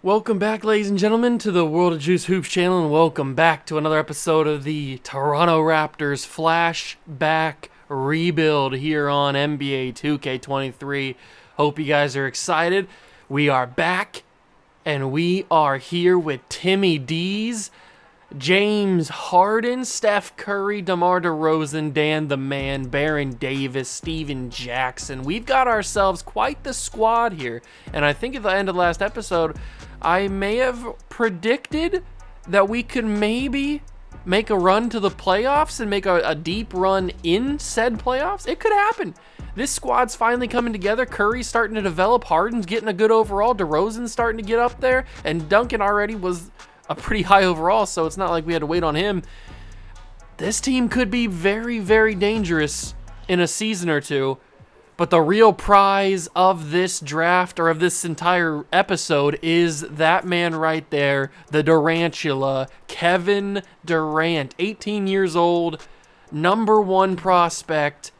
Welcome back, ladies and gentlemen, to the World of Juice Hoops channel, and welcome back to another episode of the Toronto Raptors Flashback rebuild here on NBA 2K23. Hope you guys are excited. We are back, and we are here with Timmy D's, James Harden, Steph Curry, DeMar DeRozan, Dan the Man, Baron Davis, Steven Jackson. We've got ourselves quite the squad here, and I think at the end of the last episode, I may have predicted that we could maybe make a run to the playoffs and make a deep run in said playoffs. It could happen. This squad's finally coming together. Curry's starting to develop. Harden's getting a good overall. DeRozan's starting to get up there. And Duncan already was a pretty high overall, so it's not like we had to wait on him. This team could be very, very dangerous in a season or two. But the real prize of this draft, or of this entire episode, is that man right there, the Durantula, Kevin Durant, 18 years old, #1 prospect.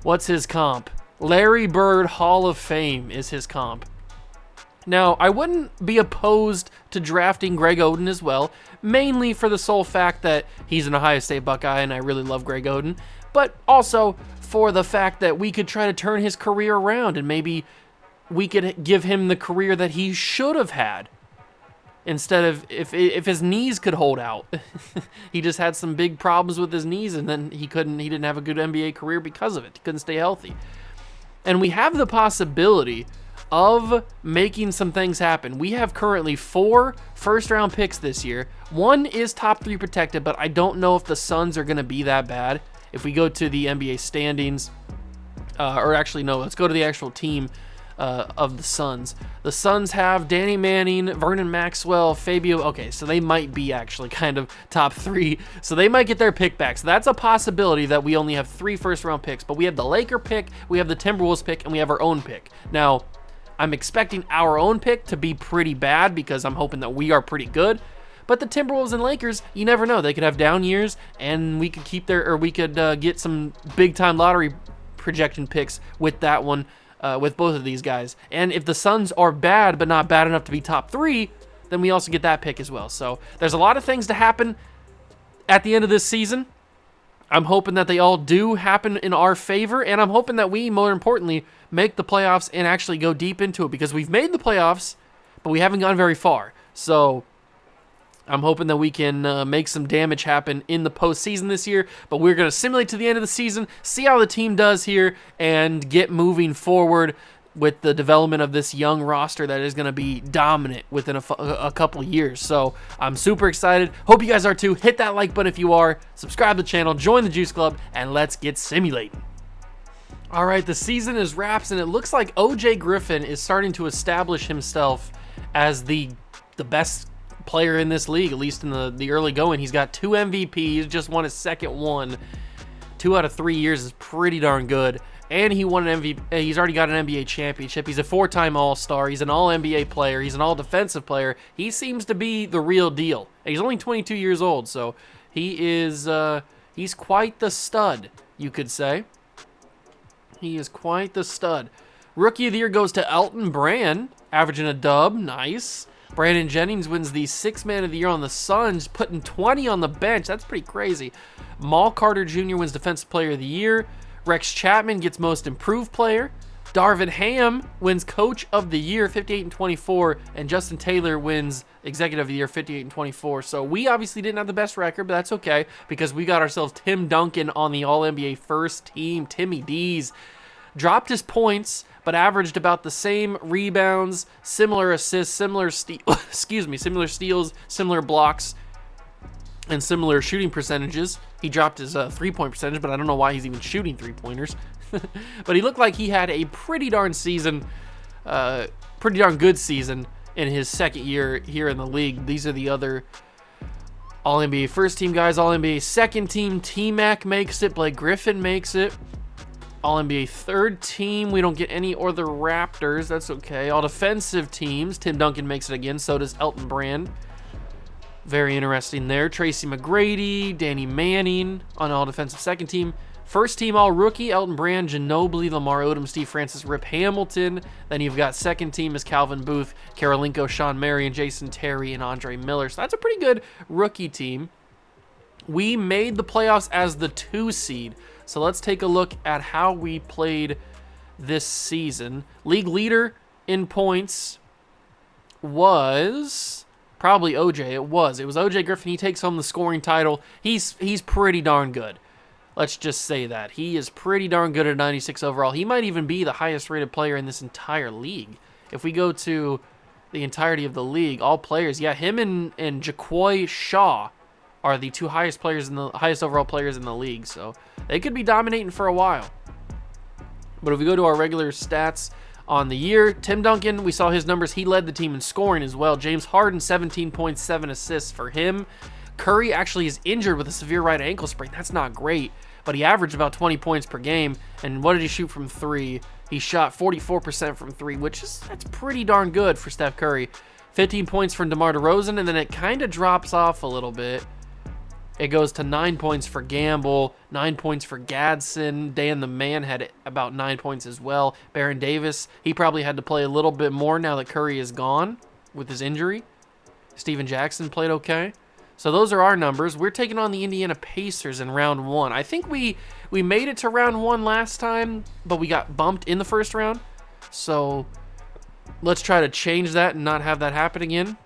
What's his comp? Larry Bird Hall of Fame is his comp. Now, I wouldn't be opposed to drafting Greg Oden as well, mainly for the sole fact that he's an Ohio State Buckeye and I really love Greg Oden, but also for the fact that we could try to turn his career around and maybe we could give him the career that he should have had. Instead of, if his knees could hold out. He just had some big problems with his knees, and then he didn't have a good NBA career because of it. He couldn't stay healthy. And we have the possibility of making some things happen. We have currently 4 first-round picks this year. 1 is top 3 protected, but I don't know if the Suns are going to be that bad. If we go to the NBA standings, or actually no, let's go to the actual team of the Suns. The Suns have Danny Manning, Vernon Maxwell, Fabio. Okay, so they might be actually kind of top 3. So they might get their pick back. So that's a possibility that we only have 3 first-round picks. But we have the Laker pick, we have the Timberwolves pick, and we have our own pick. Now, I'm expecting our own pick to be pretty bad because I'm hoping that we are pretty good. But the Timberwolves and Lakers, you never know. They could have down years, and we could we could get some big-time lottery projection picks with that one, with both of these guys. And if the Suns are bad, but not bad enough to be top 3, then we also get that pick as well. So there's a lot of things to happen at the end of this season. I'm hoping that they all do happen in our favor, and I'm hoping that we, more importantly, make the playoffs and actually go deep into it, because we've made the playoffs, but we haven't gone very far. So I'm hoping that we can make some damage happen in the postseason this year, but we're going to simulate to the end of the season, see how the team does here, and get moving forward with the development of this young roster that is going to be dominant within a couple years. So I'm super excited. Hope you guys are too. Hit that like button if you are. Subscribe to the channel. Join the Juice Club. And let's get simulating. All right, the season is wraps, and it looks like OJ Griffin is starting to establish himself as the best player in this league, at least in the early going. He's got 2 MVPs, just won his second one. 2 out of 3 years is pretty darn good. And he won an MVP. He's already got an NBA championship. He's a 4-time All-Star. He's an All-NBA player. He's an All-Defensive player. He seems to be the real deal. And he's only 22 years old, so he's quite the stud, you could say. He is quite the stud. Rookie of the Year goes to Elton Brand, averaging a dub. Nice. Brandon Jennings wins the 6th Man of the Year on the Suns, putting 20 on the bench. That's pretty crazy. Mal Carter Jr. wins Defensive Player of the Year. Rex Chapman gets Most Improved Player. Darvin Ham wins Coach of the Year, 58-24, and Justin Taylor wins Executive of the Year, 58-24. So we obviously didn't have the best record, but that's okay because we got ourselves Tim Duncan on the All-NBA first team. Timmy D's dropped his points, but averaged about the same rebounds, similar assists, similar steals, similar blocks, and similar shooting percentages. He dropped his 3-point percentage, but I don't know why he's even shooting 3-pointers. But he looked like he had a pretty darn good season in his second year here in the league. These are the other All-NBA first team guys. All-NBA second team, T-Mac makes it. Blake Griffin makes it. All-NBA third team, we don't get any other Raptors. That's okay. All defensive teams, Tim Duncan makes it again. So does Elton Brand. Very interesting there. Tracy McGrady, Danny Manning on all defensive second team. First team all-rookie, Elton Brand, Ginobili, Lamar Odom, Steve Francis, Rip Hamilton. Then you've got second team is Calvin Booth, Karolinko, Sean Marion, Jason Terry, and Andre Miller. So that's a pretty good rookie team. We made the playoffs as the 2 seed. So let's take a look at how we played this season. League leader in points was probably OJ. It was OJ Griffin. He takes home the scoring title. He's pretty darn good. Let's just say that. He is pretty darn good at 96 overall. He might even be the highest rated player in this entire league. If we go to the entirety of the league, all players, yeah, him and Jaquoy Shaw are the 2 highest overall players in the league. So they could be dominating for a while. But if we go to our regular stats on the year, Tim Duncan, we saw his numbers. He led the team in scoring as well. James Harden, 17.7 assists for him. Curry actually is injured with a severe right ankle sprain. That's not great, but he averaged about 20 points per game. And what did he shoot from 3? He shot 44% from 3, that's pretty darn good for Steph Curry. 15 points from DeMar DeRozan, and then it kind of drops off a little bit. It goes to 9 points for Gamble, 9 points for Gadsden. Dan the Man had about 9 points as well. Baron Davis, he probably had to play a little bit more now that Curry is gone with his injury. Steven Jackson played okay. So those are our numbers. We're taking on the Indiana Pacers in round 1. I think we made it to round 1 last time, but we got bumped in the first round. So let's try to change that and not have that happen again.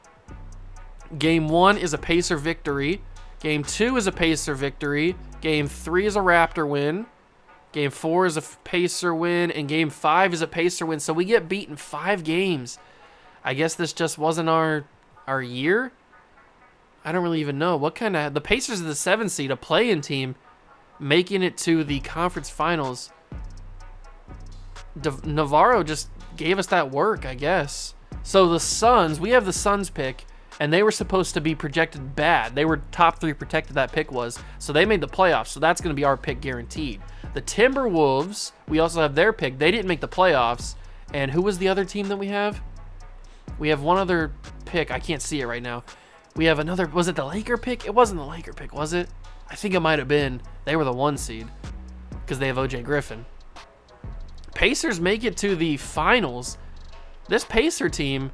Game 1 is a Pacer victory. Game 2 is a Pacer victory. Game 3 is a Raptor win. Game 4 is a Pacer win. And Game 5 is a Pacer win. So we get beaten 5 games. I guess this just wasn't our year. I don't really even know. The Pacers are the 7th seed, a play-in team, making it to the conference finals. Navarro just gave us that work, I guess. So the Suns, we have the Suns pick. And they were supposed to be projected bad. They were top 3 protected, that pick was. So they made the playoffs, so that's going to be our pick guaranteed. The Timberwolves, we also have their pick. They didn't make the playoffs. And who was the other team that we have? We have one other pick. I can't see it right now. We have another, was it the Laker pick? It wasn't the Laker pick, was it? I think it might have been. They were the 1 seed because they have OJ Griffin. Pacers make it to the finals. This Pacer team,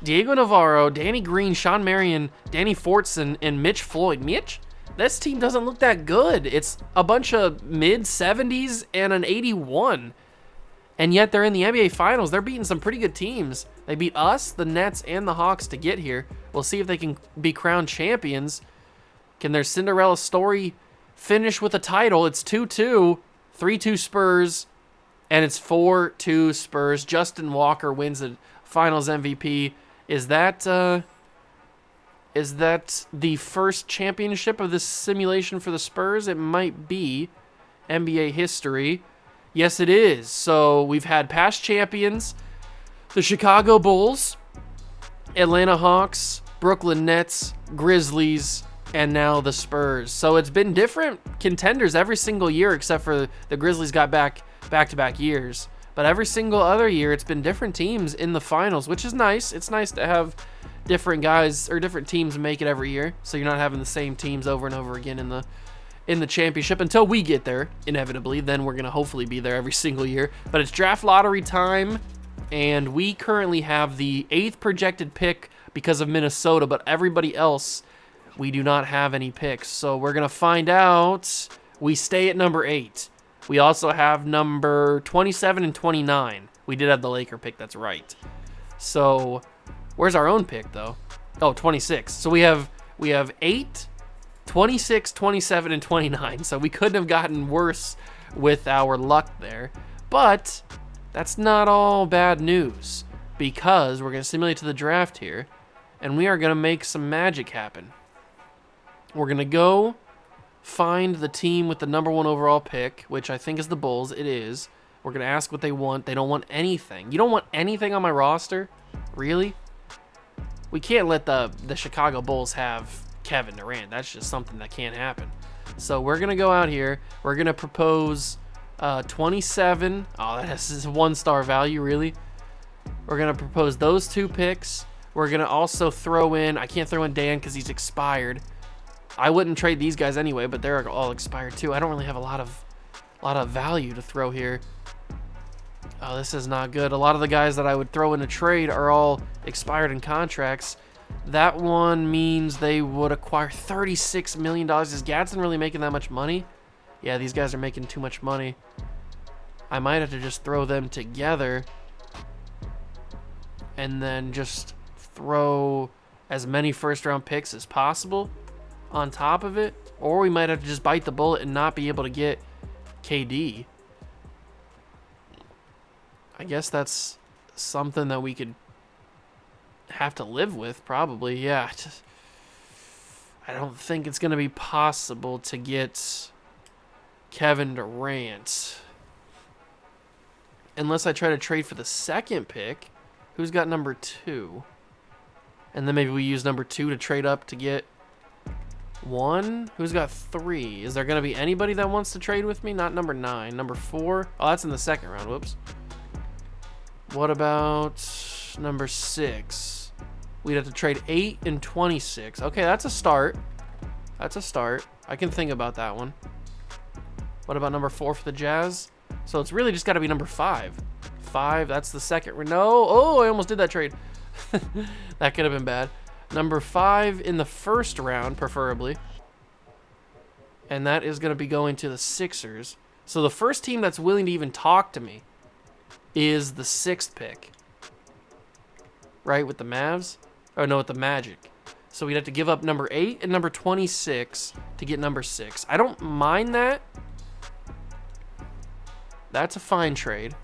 Diego Navarro, Danny Green, Sean Marion, Danny Fortson, and Mitch Floyd. Mitch, this team doesn't look that good. It's a bunch of mid-70s and an 81. And yet they're in the NBA Finals. They're beating some pretty good teams. They beat us, the Nets, and the Hawks to get here. We'll see if they can be crowned champions. Can their Cinderella story finish with a title? It's 2-2, 3-2 Spurs, and it's 4-2 Spurs. Justin Walker wins the Finals MVP. Is that the first championship of this simulation for the Spurs? It might be NBA history. Yes, it is. So we've had past champions, the Chicago Bulls, Atlanta Hawks, Brooklyn Nets, Grizzlies, and now the Spurs. So it's been different contenders every single year except for the Grizzlies got back-to-back years. But every single other year, it's been different teams in the finals, which is nice. It's nice to have different guys or different teams make it every year, so you're not having the same teams over and over again in the championship until we get there, inevitably. Then we're going to hopefully be there every single year. But it's draft lottery time, and we currently have the 8th projected pick because of Minnesota, but everybody else, we do not have any picks. So we're going to find out. We stay at number 8. We also have number 27 and 29. We did have the Laker pick, that's right. So, where's our own pick, though? Oh, 26. So we have 8, 26, 27, and 29. So we couldn't have gotten worse with our luck there. But that's not all bad news, because we're going to simulate to the draft here, and we are going to make some magic happen. We're going to go find the team with the number 1 overall pick, which I think is the Bulls. It is. We're going to ask what they want. They don't want anything. You don't want anything on my roster? Really? We can't let the Chicago Bulls have Kevin Durant. That's just something that can't happen. So we're going to go out here. We're going to propose 27. Oh, that is 1-star value, really. We're going to propose those 2 picks. We're going to also throw in, I can't throw in Dan because he's expired. I wouldn't trade these guys anyway, but they're all expired too. I don't really have a lot of A lot of value to throw here. Oh, this is not good. A lot of the guys that I would throw in a trade are all expired in contracts. That one means they would acquire $36 million. Is Gadsden really making that much money? Yeah, these guys are making too much money. I might have to just throw them together and then just throw as many first-round picks as possible on top of it. Or we might have to just bite the bullet and not be able to get KD. I guess that's something that we could have to live with, probably. Yeah, I don't think it's going to be possible to get Kevin Durant. Unless I try to trade for the second pick. Who's got number 2? And then maybe we use number 2 to trade up to get 1. Who's got 3? Is there going to be anybody that wants to trade with me? Not number 9. Number 4? Oh, that's in the second round. Whoops. What about number 6? We'd have to trade 8 and 26. Okay, that's a start. That's a start. I can think about that one. What about number 4 for the Jazz? So it's really just got to be number 5. 5, that's the second. No. Oh, I almost did that trade. That could have been bad. Number 5 in the first round, preferably. And that is going to be going to the Sixers. So the first team that's willing to even talk to me is the 6th pick. Right, with the Mavs? Oh, no, with the Magic. So we'd have to give up number 8 and number 26 to get number 6. I don't mind that. That's a fine trade.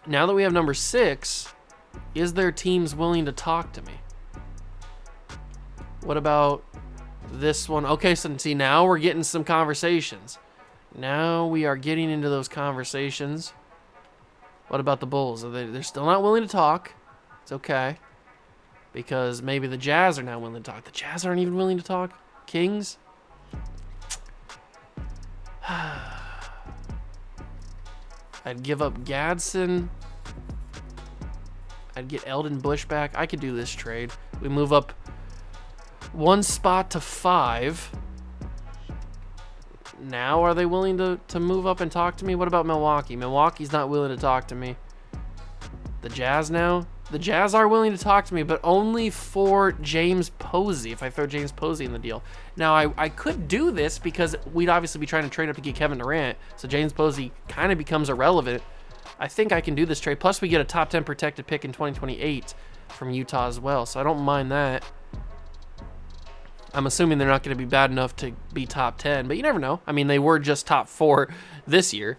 Now that we have number 6, is there teams willing to talk to me? What about this one? Okay, so see, now we're getting some conversations. Now we are getting into those conversations. What about the Bulls? They're still not willing to talk. It's okay. Because maybe the Jazz are now willing to talk. The Jazz aren't even willing to talk. Kings? I'd give up Gadsden. I'd get Eldon Bush back. I could do this trade. We move up 1 spot to 5. Now are they willing to move up and talk to me? What about Milwaukee? Milwaukee's not willing to talk to me. The Jazz now? The Jazz are willing to talk to me, but only for James Posey, if I throw James Posey in the deal. Now, I could do this because we'd obviously be trying to trade up to get Kevin Durant, so James Posey kind of becomes irrelevant. I think I can do this trade. Plus, we get a top 10 protected pick in 2028 from Utah as well, so I don't mind that. I'm assuming they're not going to be bad enough to be top 10, but you never know. I mean, they were just top 4 this year,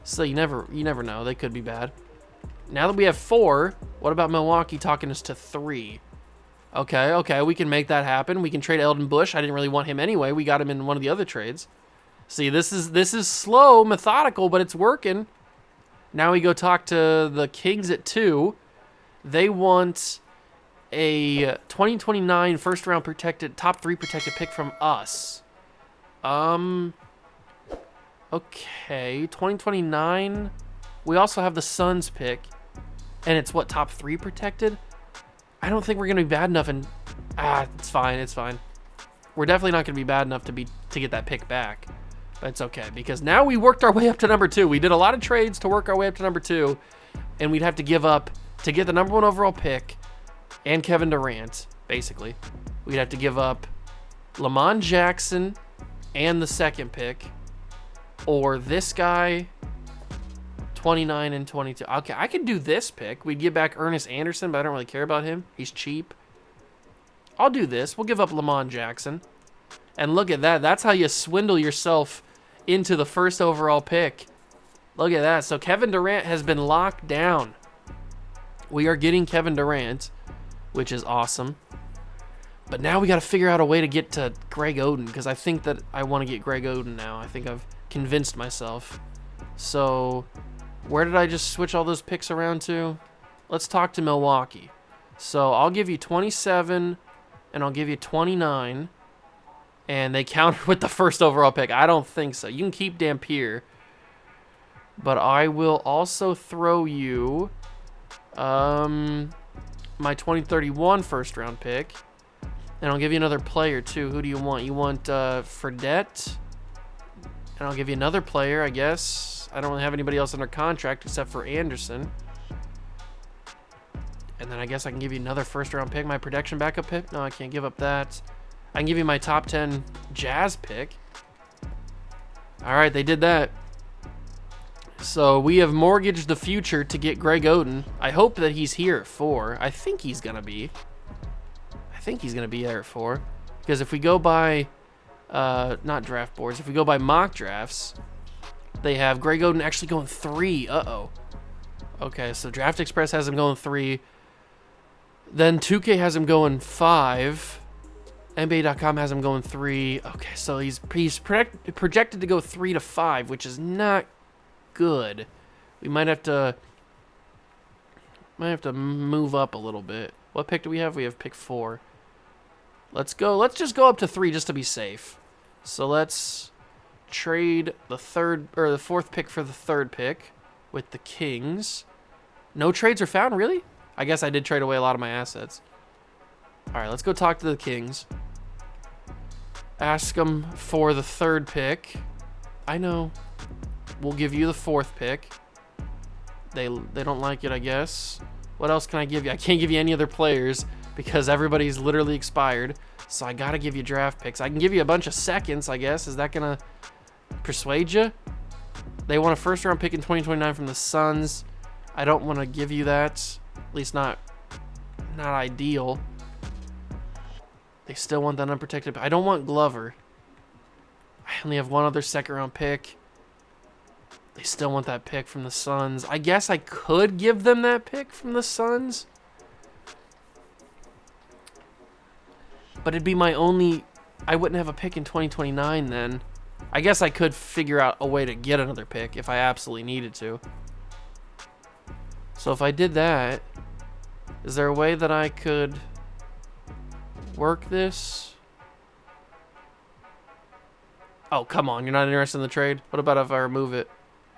so you never know. They could be bad. Now that we have 4, what about Milwaukee talking us to 3? Okay, we can make that happen. We can trade Eldon Bush. I didn't really want him anyway. We got him in one of the other trades. See, this is slow, methodical, but it's working. Now we go talk to the Kings at 2. They want a 2029 first-round protected, top 3 protected pick from us. Okay, 2029. We also have the Suns pick. And it's what, top 3 protected? I don't think we're going to be bad enough. And it's fine. We're definitely not going to be bad enough to get that pick back. But it's okay, because now we worked our way up to number 2. We did a lot of trades to work our way up to number 2. And we'd have to give up, to get the number 1 overall pick and Kevin Durant, basically. We'd have to give up Lamont Jackson and the 2nd pick. Or this guy, 29 and 22. Okay, I could do this pick. We'd give back Ernest Anderson, but I don't really care about him. He's cheap. I'll do this. We'll give up Lamont Jackson. And look at that. That's how you swindle yourself into the 1st overall pick. Look at that. So Kevin Durant has been locked down. We are getting Kevin Durant, which is awesome. But now we got to figure out a way to get to Greg Oden, because I think that I want to get Greg Oden now. I think I've convinced myself. So where did I just switch all those picks around to? Let's talk to Milwaukee. So I'll give you 27 and I'll give you 29. And they counter with the 1st overall pick. I don't think so. You can keep Dampier. But I will also throw you my 2031 first-round pick. And I'll give you another player, too. Who do you want? You want Fredette? And I'll give you another player, I guess. I don't really have anybody else under contract except for Anderson. And then I guess I can give you another first-round pick, my protection backup pick. No, I can't give up that. I can give you my top 10 Jazz pick. All right, they did that. So we have mortgaged the future to get Greg Oden. I hope that he's here at 4. I think he's going to be. I think he's going to be there at 4. Because if we go by, not draft boards, if we go by mock drafts, they have Greg Oden actually going 3. Uh-oh. Okay, so Draft Express has him going 3. Then 2K has him going 5. NBA.com has him going 3. Okay, so he's projected to go 3 to 5, which is not good. We might have to move up a little bit. What pick do we have? We have pick 4. Let's go. Let's just go up to 3 just to be safe. So let's trade the 4th pick for the 3rd pick with the Kings. No trades are found, really? I guess I did trade away a lot of my assets. All right, let's go talk to the Kings. Ask them for the 3rd pick. I know. We'll give you the 4th pick. They don't like it, I guess. What else can I give you? I can't give you any other players because everybody's literally expired. So I got to give you draft picks. I can give you a bunch of seconds, I guess. Is that going to persuade you? They want a 1st-round pick in 2029 from the Suns. I don't want to give you that. At least not ideal. They still want that unprotected. I don't want Glover. I only have one other 2nd-round pick. They still want that pick from the Suns. I guess I could give them that pick from the Suns. But it'd be my only... I wouldn't have a pick in 2029 then. I guess I could figure out a way to get another pick if I absolutely needed to. So if I did that, is there a way that I could work this? Oh, come on. You're not interested in the trade? What about if I remove it?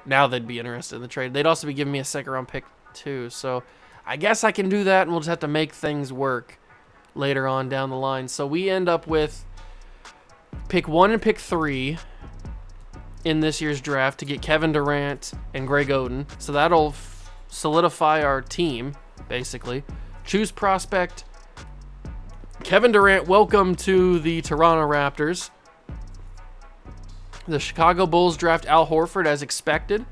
Now they'd be interested in the trade. They'd also be giving me a 2nd-round pick too. So I guess I can do that, and we'll just have to make things work later on down the line. So we end up with pick 1 and pick 3 in this year's draft to get Kevin Durant and Greg Oden. So that'll solidify our team, basically. Choose prospect. Kevin Durant, welcome to the Toronto Raptors. The Chicago Bulls draft Al Horford as expected.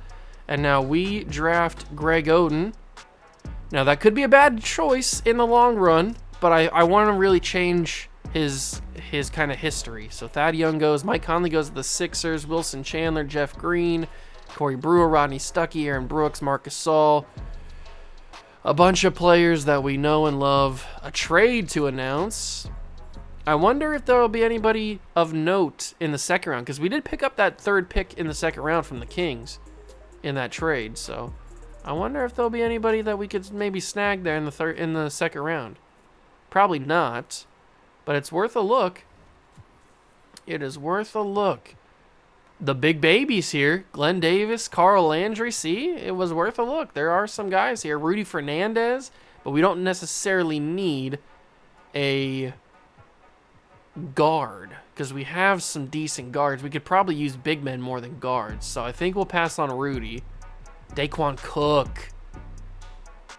And now we draft Greg Oden. Now that could be a bad choice in the long run, but I want to really change his kind of history. So Thad Young goes, Mike Conley goes to the Sixers, Wilson Chandler, Jeff Green, Corey Brewer, Rodney Stuckey, Aaron Brooks, Marc Gasol. A bunch of players that we know and love. A trade to announce. I wonder if there will be anybody of note in the 2nd round, because we did pick up that 3rd pick in the 2nd round from the Kings in that trade. So I wonder if there'll be anybody that we could maybe snag there in the 2nd round. Probably not, but it's worth a look. It is worth a look. The big babies here, Glenn Davis, Carl Landry. See, it was worth a look. There are some guys here. Rudy Fernandez, but we don't necessarily need a guard because we have some decent guards. We could probably use big men more than guards. So I think we'll pass on Rudy. Daquan Cook.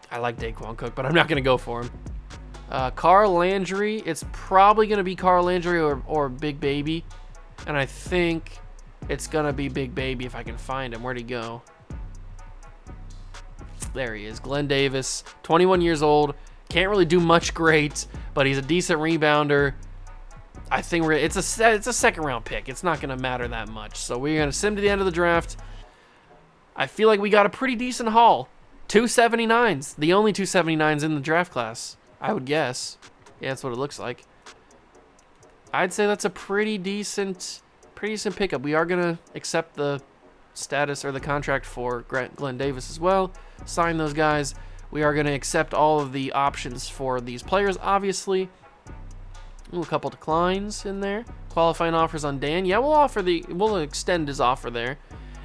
I like Daquan Cook, but I'm not going to go for him. Carl Landry. It's probably going to be Carl Landry or Big Baby. And I think it's going to be Big Baby if I can find him. Where'd he go? There he is. Glenn Davis, 21 years old. Can't really do much great, but he's a decent rebounder. I think it's a 2nd round pick. It's not going to matter that much. So we're going to sim to the end of the draft. I feel like we got a pretty decent haul. 279s. The only 279s in the draft class, I would guess. Yeah, that's what it looks like. I'd say that's a pretty decent pickup. We are going to accept the status or the contract for Glenn Davis as well. Sign those guys. We are going to accept all of the options for these players, obviously. Ooh, a couple declines in there. Qualifying offers on Dan. Yeah, we'll extend his offer there.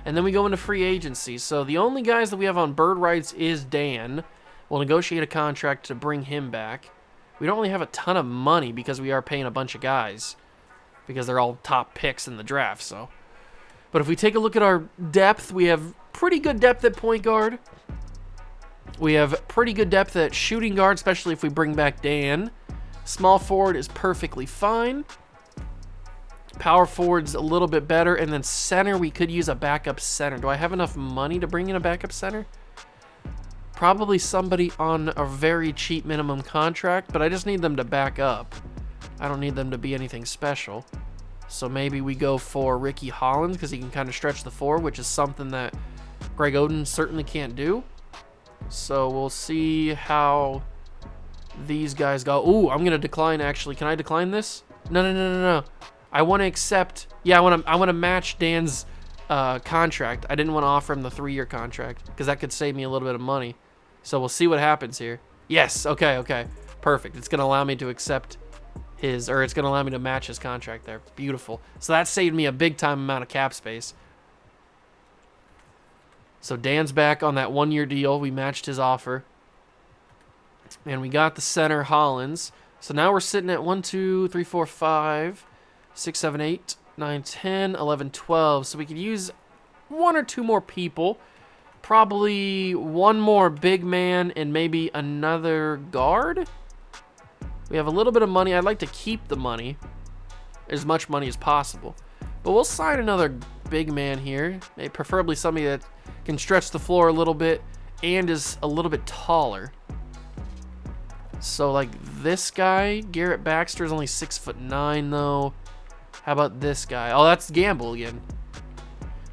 And then we go into free agency. So the only guys that we have on bird rights is Dan. We'll negotiate a contract to bring him back. We don't really have a ton of money because we are paying a bunch of guys because they're all top picks in the draft. So, But if we take a look at our depth, we have pretty good depth at point guard. We have pretty good depth at shooting guard, especially if we bring back Dan. Small forward is perfectly fine. Power forward's a little bit better. And then center, we could use a backup center. Do I have enough money to bring in a backup center? Probably somebody on a very cheap minimum contract, but I just need them to back up. I don't need them to be anything special. So maybe we go for Ricky Hollins because he can kind of stretch the floor, which is something that Greg Oden certainly can't do. So we'll see how these guys go. Ooh, I'm going to decline, actually. Can I decline this? No. I want to accept. Yeah, I want to match Dan's contract. I didn't want to offer him the 3-year contract because that could save me a little bit of money. So we'll see what happens here. Yes, okay. Perfect. It's going to allow me to accept it's going to allow me to match his contract there. Beautiful. So that saved me a big time amount of cap space. So Dan's back on that 1-year deal. We matched his offer. And we got the center, Hollins. So now we're sitting at 1, 2, 3, 4, 5, 6, 7, 8, 9, 10, 11, 12. So we could use 1 or 2 more people. Probably 1 more big man and maybe another guard. We have a little bit of money. I'd like to keep the money, as much money as possible. But we'll sign another big man here. Maybe preferably somebody that can stretch the floor a little bit and is a little bit taller. So like this guy, Garrett Baxter, is only 6'9" though. How about this guy? Oh, that's Gamble again.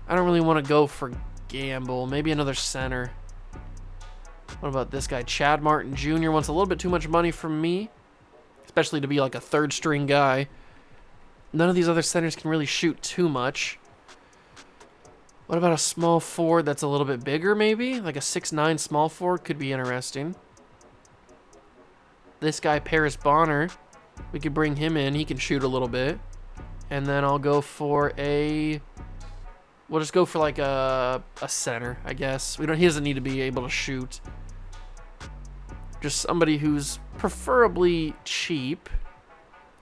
I don't really want to go for Gamble. Maybe another center. What about this guy? Chad Martin Jr. wants a little bit too much money from me, especially to be like a 3rd string guy. None of these other centers can really shoot too much. What about a small forward that's a little bit bigger, maybe? Like a 6'9" small forward could be interesting. This guy, Paris Bonner, we could bring him in. He can shoot a little bit. And then I'll go for we'll just go for like a center, I guess. He doesn't need to be able to shoot. Just somebody who's preferably cheap.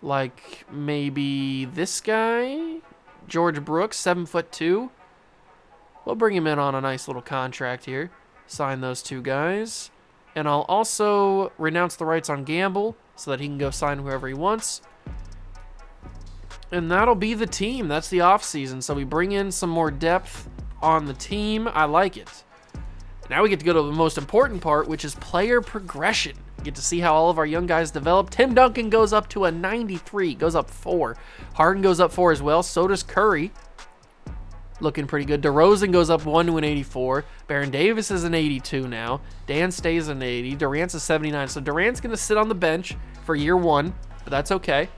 Like maybe this guy, George Brooks, 7'2". We'll bring him in on a nice little contract here. Sign those 2 guys. And I'll also renounce the rights on Gamble so that he can go sign whoever he wants. And that'll be the team. That's the offseason. So we bring in some more depth on the team. I like it. Now we get to go to the most important part, which is player progression. We get to see how all of our young guys develop. Tim Duncan goes up to a 93, goes up 4. Harden goes up 4 as well. So does Curry. Looking pretty good. DeRozan goes up 1 to an 84. Baron Davis is an 82 now. Dan stays an 80. Durant's a 79. So Durant's going to sit on the bench for year 1, but that's okay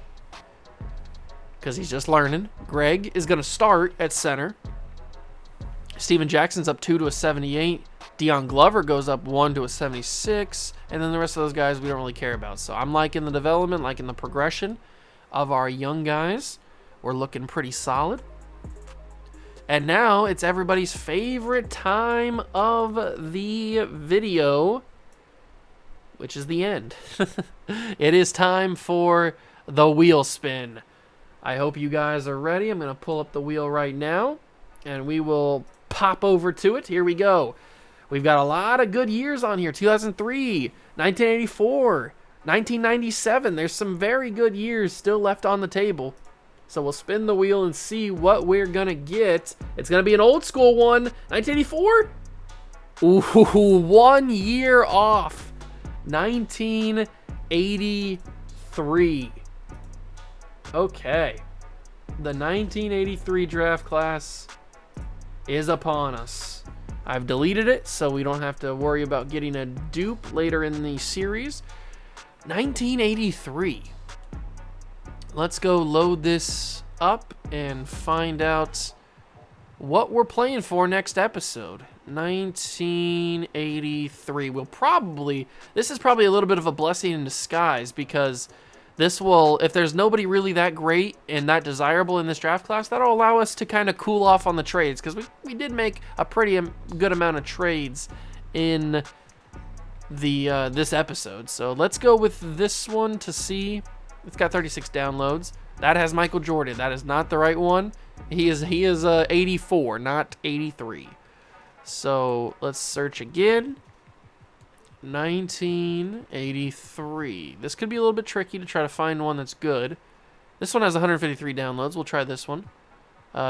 because he's just learning. Greg is going to start at center. Steven Jackson's up 2 to a 78. Deion Glover goes up 1 to a 76. And then the rest of those guys we don't really care about. So I'm liking the development, liking the progression of our young guys. We're looking pretty solid. And now it's everybody's favorite time of the video, which is the end. It is time for the wheel spin. I hope you guys are ready. I'm going to pull up the wheel right now, and we will pop over to it. Here we go. We've got a lot of good years on here. 2003, 1984, 1997. There's some very good years still left on the table. So we'll spin the wheel and see what we're going to get. It's going to be an old school one. 1984? Ooh, 1 year off. 1983. Okay. The 1983 draft class is upon us. I've deleted it so we don't have to worry about getting a dupe later in the series. 1983. Let's go load this up and find out what we're playing for next episode. 1983. This is probably a little bit of a blessing in disguise because this will, if there's nobody really that great and that desirable in this draft class, that'll allow us to kind of cool off on the trades because we did make a pretty good amount of trades in the this episode. So let's go with this one to see. It's got 36 downloads. That has Michael Jordan. That is not the right one. He is 84, not 83. So let's search again. 1983. This could be a little bit tricky to try to find one that's good. This one has 153 downloads. We'll try this one.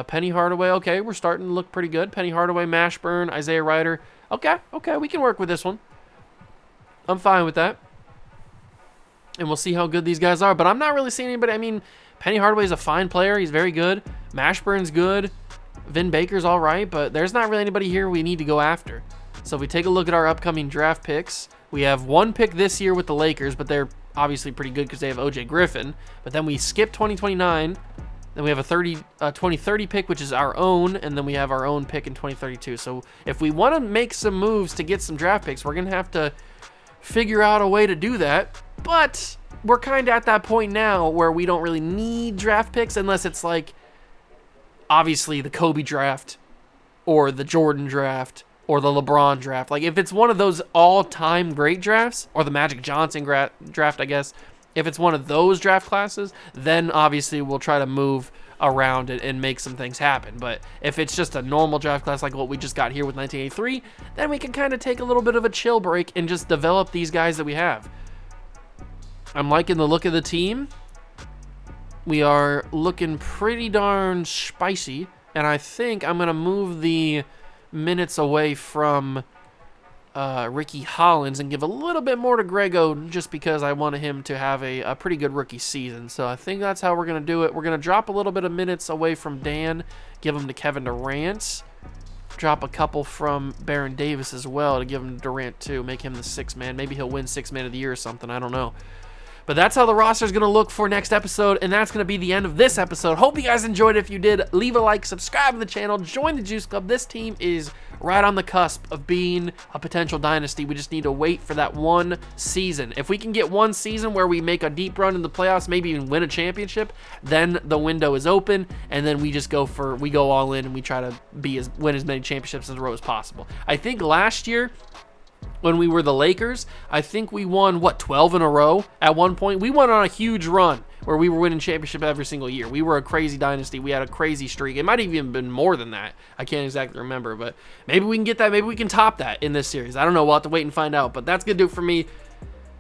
Penny Hardaway. Okay, we're starting to look pretty good. Penny Hardaway, Mashburn, Isaiah Ryder. Okay, we can work with this one. I'm fine with that. And we'll see how good these guys are. But I'm not really seeing anybody. I mean, Penny Hardaway's a fine player. He's very good. Mashburn's good. Vin Baker's all right. But there's not really anybody here we need to go after. So if we take a look at our upcoming draft picks, we have one pick this year with the Lakers, but they're obviously pretty good because they have OJ Griffin. But then we skip 2029. Then we have a 2030 pick, which is our own, and then we have our own pick in 2032. So if we want to make some moves to get some draft picks, we're going to have to figure out a way to do that. But we're kind of at that point now where we don't really need draft picks unless it's like, obviously, the Kobe draft or the Jordan draft or the LeBron draft. Like, if it's one of those all-time great drafts, or the Magic Johnson draft, I guess, if it's one of those draft classes, then obviously we'll try to move around it and make some things happen. But if it's just a normal draft class like what we just got here with 1983, then we can kind of take a little bit of a chill break and just develop these guys that we have. I'm liking the look of the team. We are looking pretty darn spicy, and I think I'm going to move the minutes away from Ricky Hollins and give a little bit more to Grego just because I wanted him to have a pretty good rookie season. So I think that's how we're going to do it. We're going to drop a little bit of minutes away from Dan, give them to Kevin Durant, drop a couple from Baron Davis as well to give him to Durant too, make him the sixth man. Maybe he'll win sixth man of the year or something. I don't know. But that's how the roster is going to look for next episode, and that's going to be the end of this episode. Hope you guys enjoyed it. If you did, leave a like, subscribe to the channel, join the Juice Club. This team is right on the cusp of being a potential dynasty. We just need to wait for that one season. If we can get one season where we make a deep run in the playoffs, maybe even win a championship, then the window is open, and then we just go all in and we try to win as many championships in a row as possible. I think last year, when we were the Lakers, I think we won, 12 in a row at one point? We went on a huge run where we were winning championship every single year. We were a crazy dynasty. We had a crazy streak. It might have even been more than that. I can't exactly remember, but maybe we can get that. Maybe we can top that in this series. I don't know. We'll have to wait and find out, but that's going to do it for me.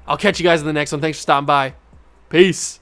I'll catch you guys in the next one. Thanks for stopping by. Peace.